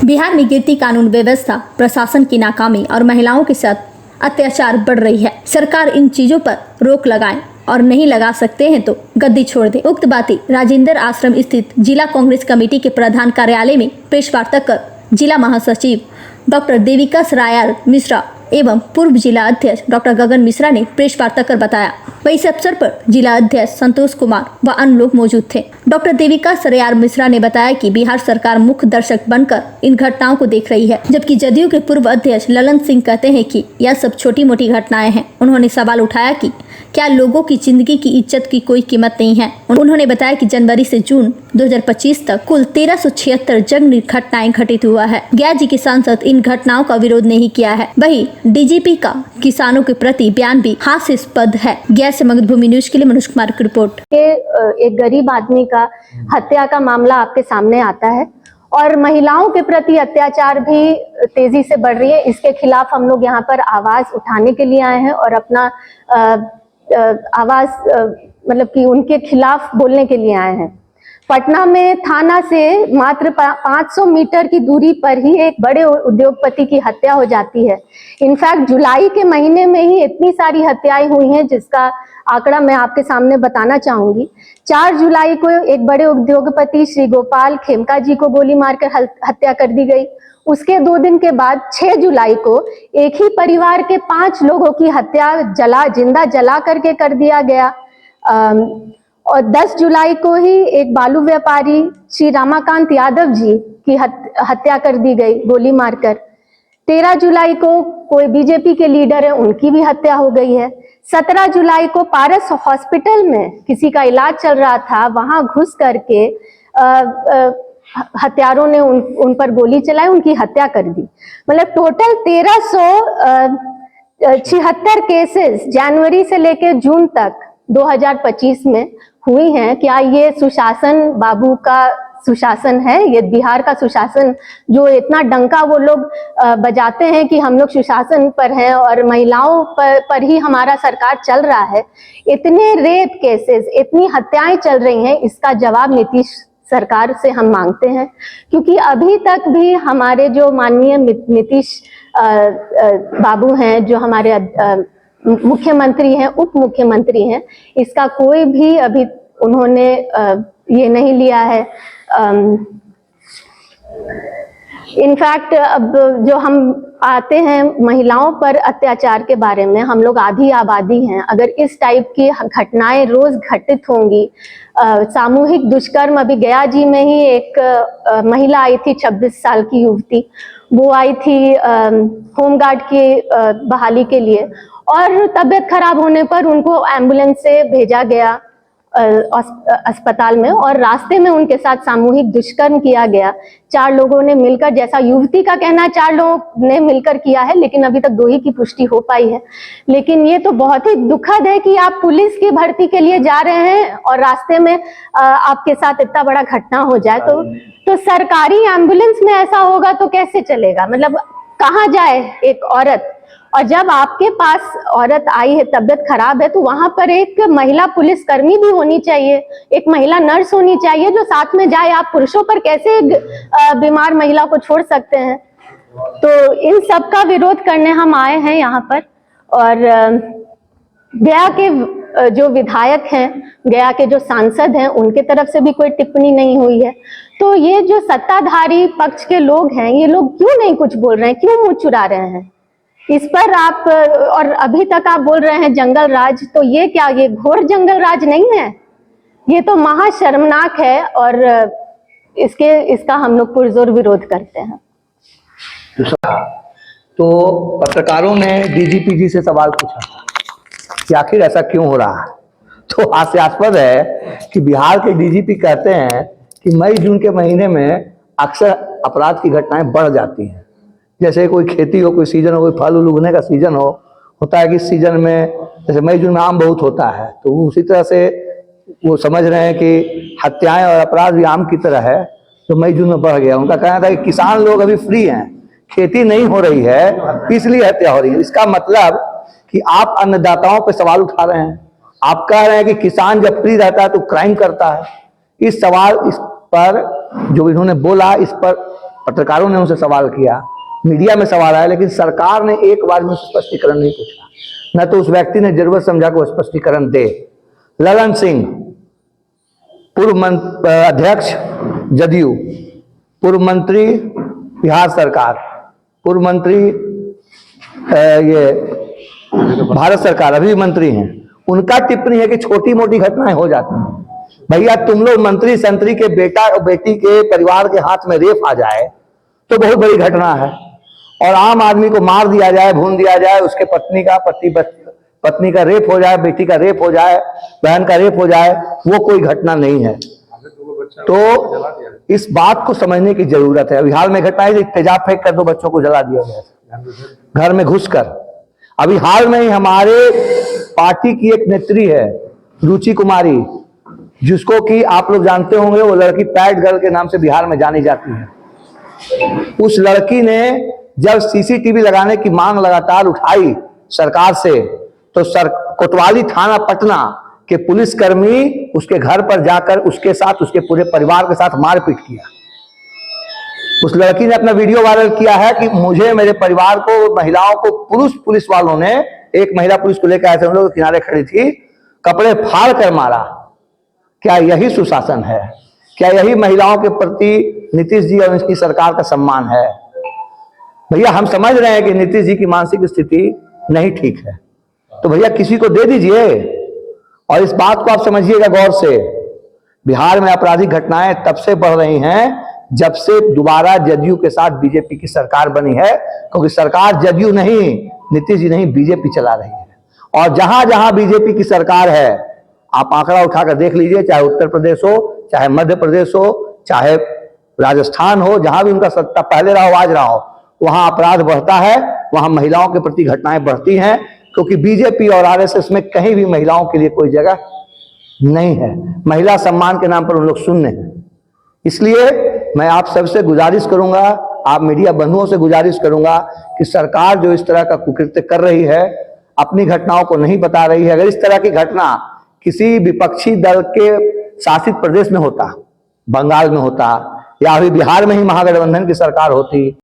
बिहार में गिरती कानून व्यवस्था, प्रशासन की नाकामी और महिलाओं के साथ अत्याचार बढ़ रही है। सरकार इन चीजों पर रोक लगाए और नहीं लगा सकते हैं तो गद्दी छोड़ दे। उक्त बातें राजेंद्र आश्रम स्थित जिला कांग्रेस कमेटी के प्रधान कार्यालय में प्रेस वार्ता कर जिला महासचिव डॉक्टर देविका सरायार मिश्रा एवं पूर्व जिला अध्यक्ष डॉक्टर गगन मिश्रा ने प्रेस वार्ता कर बताया। वहीं इस अवसर पर जिला अध्यक्ष संतोष कुमार व अन्य लोग मौजूद थे। डॉक्टर देविका सरायार मिश्रा ने बताया कि बिहार सरकार मुख्य दर्शक बनकर इन घटनाओं को देख रही है, जबकि जदयू के पूर्व अध्यक्ष ललन सिंह कहते हैं कि यह सब छोटी मोटी घटनाएं हैं। उन्होंने सवाल उठाया कि क्या लोगों की जिंदगी की इज्जत की कोई कीमत नहीं है। उन्होंने बताया कि जनवरी से जून 2025 तक कुल 1376 जंग घटनाएं घटित हुआ है। गया जी के सांसद इन घटनाओं का विरोध नहीं किया है। वहीं डीजीपी का किसानों के प्रति बयान भी हास्यास्पद है। गया से मगधभूमि न्यूज के लिए मनोज कुमार की रिपोर्ट। एक गरीब आदमी का हत्या का मामला आपके सामने आता है और महिलाओं के प्रति अत्याचार भी तेजी से बढ़ रही है। इसके खिलाफ हम लोग यहाँ पर आवाज उठाने के लिए आए हैं और अपना आवाज मतलब कि उनके खिलाफ बोलने के लिए आए हैं। पटना में थाना से मात्र 500 मीटर की दूरी पर ही एक बड़े उद्योगपति की हत्या हो जाती है। इनफैक्ट जुलाई के महीने में ही इतनी सारी हत्याएं हुई हैं जिसका आंकड़ा मैं आपके सामने बताना चाहूंगी। 4 जुलाई को एक बड़े उद्योगपति श्री गोपाल खेमका जी को गोली मारकर हत्या कर दी गई। उसके 2 दिन के बाद 6 जुलाई को एक ही परिवार के 5 लोगों की हत्या जिंदा जला करके कर दिया गया। और 10 जुलाई को ही एक बालू व्यापारी श्री रामाकांत यादव जी की हत्या कर दी गई गोली मारकर। 13 जुलाई को कोई बीजेपी के लीडर है, उनकी भी हत्या हो गई है। 17 जुलाई को पारस हॉस्पिटल में किसी का इलाज चल रहा था, वहां घुस करके हत्यारों ने उन पर गोली चलाई, उनकी हत्या कर दी। मतलब टोटल 1376 केसेस जनवरी से लेकर जून तक 2025 में हुई हैं। क्या ये सुशासन बाबू का सुशासन है? ये बिहार का सुशासन जो इतना डंका वो लोग बजाते हैं कि हम लोग सुशासन पर हैं और महिलाओं पर ही हमारा सरकार चल रहा है। इतने रेप केसेस, इतनी हत्याएं चल रही हैं, इसका जवाब नीतीश सरकार से हम मांगते हैं। क्योंकि अभी तक भी हमारे जो माननीय नीतीश बाबू हैं, जो हमारे मुख्यमंत्री हैं, उप मुख्यमंत्री हैं, इसका कोई भी अभी उन्होंने ये नहीं लिया है। इनफैक्ट अब जो हम आते हैं महिलाओं पर अत्याचार के बारे में, हम लोग आधी आबादी हैं। अगर इस टाइप की घटनाएं रोज घटित होंगी, सामूहिक दुष्कर्म, अभी गया जी में ही एक महिला आई थी, 26 साल की युवती, वो आई थी होमगार्ड की बहाली के लिए और तबीयत खराब होने पर उनको एम्बुलेंस से भेजा गया अस्पताल में और रास्ते में उनके साथ सामूहिक दुष्कर्म किया गया। 4 लोगों ने मिलकर, जैसा युवती का कहना है 4 लोगों ने मिलकर किया है, लेकिन अभी तक 2 ही की पुष्टि हो पाई है। लेकिन ये तो बहुत ही दुखद है कि आप पुलिस की भर्ती के लिए जा रहे हैं और रास्ते में आपके साथ इतना बड़ा घटना हो जाए। तो सरकारी एम्बुलेंस में ऐसा होगा तो कैसे चलेगा? मतलब कहाँ जाए एक औरत? और जब आपके पास औरत आई है, तबीयत खराब है, तो वहां पर एक महिला पुलिसकर्मी भी होनी चाहिए, एक महिला नर्स होनी चाहिए जो साथ में जाए। आप पुरुषों पर कैसे बीमार महिला को छोड़ सकते हैं? तो इन सब का विरोध करने हम आए हैं यहाँ पर। और गया के जो विधायक हैं, गया के जो सांसद हैं, उनके तरफ से भी कोई टिप्पणी नहीं हुई है। तो ये जो सत्ताधारी पक्ष के लोग हैं, ये लोग क्यों नहीं कुछ बोल रहे हैं, क्यों मुंह चुरा रहे हैं इस पर? आप और अभी तक आप बोल रहे हैं जंगल राज, तो ये क्या, ये घोर जंगल राज नहीं है? ये तो महाशर्मनाक है और इसका हम लोग पुरजोर विरोध करते हैं। तो पत्रकारों ने डीजीपी जी से सवाल पूछा कि आखिर ऐसा क्यों हो रहा है। तो हास्यास्पद है कि बिहार के डीजीपी कहते हैं कि मई जून के महीने में अक्सर अपराध की घटनाएं बढ़ जाती हैं। जैसे कोई खेती हो, कोई सीजन हो, कोई फल उगने का सीजन होता है कि इस सीजन में, जैसे मई जून में आम बहुत होता है, तो उसी तरह से वो समझ रहे हैं कि हत्याएं और अपराध भी आम की तरह है, तो मई जून में बढ़ गया। उनका कहना था कि किसान लोग अभी फ्री हैं, खेती नहीं हो रही है, इसलिए हत्या हो रही है। इसका मतलब कि आप अन्नदाताओं पर सवाल उठा रहे हैं। आप कह रहे हैं कि किसान जब फ्री रहता है तो क्राइम करता है। इस पर जो इन्होंने बोला, इस पर पत्रकारों ने उनसे सवाल किया, मीडिया में सवाल आया, लेकिन सरकार ने एक बार में स्पष्टीकरण नहीं पूछा, न तो उस व्यक्ति ने जरूरत समझा कि वो स्पष्टीकरण दे। ललन सिंह, पूर्व अध्यक्ष जदयू, पूर्व मंत्री बिहार सरकार, पूर्व मंत्री ये भारत सरकार, अभी मंत्री हैं, उनका टिप्पणी है कि छोटी मोटी घटनाएं हो जाती हैं। भैया तुम लोग मंत्री संतरी के बेटा और बेटी के परिवार के हाथ में रेप आ जाए तो बहुत बड़ी घटना है, और आम आदमी को मार दिया जाए, भून दिया जाए, उसके पत्नी का रेप हो जाए, बेटी का रेप हो जाए, बहन का रेप हो जाए, वो कोई घटना नहीं है। तो इस बात को समझने की जरूरत है। अभी हाल में घटना है, तेजाब फेंक कर 2 बच्चों को जला दिया गया घर में घुसकर। अभी हाल में ही हमारे पार्टी की एक नेत्री है रुचि कुमारी, जिसको कि आप लोग जानते होंगे, वो लड़की पैड गर्ल के नाम से बिहार में जानी जाती है। उस लड़की ने जब सीसीटीवी लगाने की मांग लगातार उठाई सरकार से, तो कोतवाली थाना पटना के पुलिसकर्मी उसके घर पर जाकर उसके साथ, उसके पूरे परिवार के साथ मारपीट किया। उस लड़की ने अपना वीडियो वायरल किया है कि मुझे, मेरे परिवार को, महिलाओं को पुलिस वालों ने, एक महिला पुलिस को लेकर आए थे, हम लोग किनारे खड़ी थी, कपड़े फाड़ कर मारा। क्या यही सुशासन है? क्या यही महिलाओं के प्रति नीतीश जी और इसकी सरकार का सम्मान है? भैया हम समझ रहे हैं कि नीतीश जी की मानसिक स्थिति नहीं ठीक है, तो भैया किसी को दे दीजिए। और इस बात को आप समझिएगा गौर से, बिहार में आपराधिक घटनाएं तब से बढ़ रही हैं जब से दोबारा जदयू के साथ बीजेपी की सरकार बनी है, क्योंकि सरकार जदयू नहीं, नीतीश जी नहीं, बीजेपी चला रही है। और जहां जहां बीजेपी की सरकार है, आप आंकड़ा उठाकर देख लीजिए, चाहे उत्तर प्रदेश हो, चाहे मध्य प्रदेश हो, चाहे राजस्थान हो, जहां भी उनका सत्ता पहले रहा हो, आज रहा हो, वहां अपराध बढ़ता है, वहां महिलाओं के प्रति घटनाएं बढ़ती हैं, क्योंकि बीजेपी और आरएसएस में कहीं भी महिलाओं के लिए कोई जगह नहीं है। महिला सम्मान के नाम पर उन लोग शून्य हैं। इसलिए मैं आप सबसे गुजारिश करूंगा, आप मीडिया बंधुओं से गुजारिश करूंगा कि सरकार जो इस तरह का कुकृत्य कर रही है, अपनी घटनाओं को नहीं बता रही है। अगर इस तरह की घटना किसी विपक्षी दल के शासित प्रदेश में होता, बंगाल में होता, या अभी बिहार में ही महागठबंधन की सरकार होती,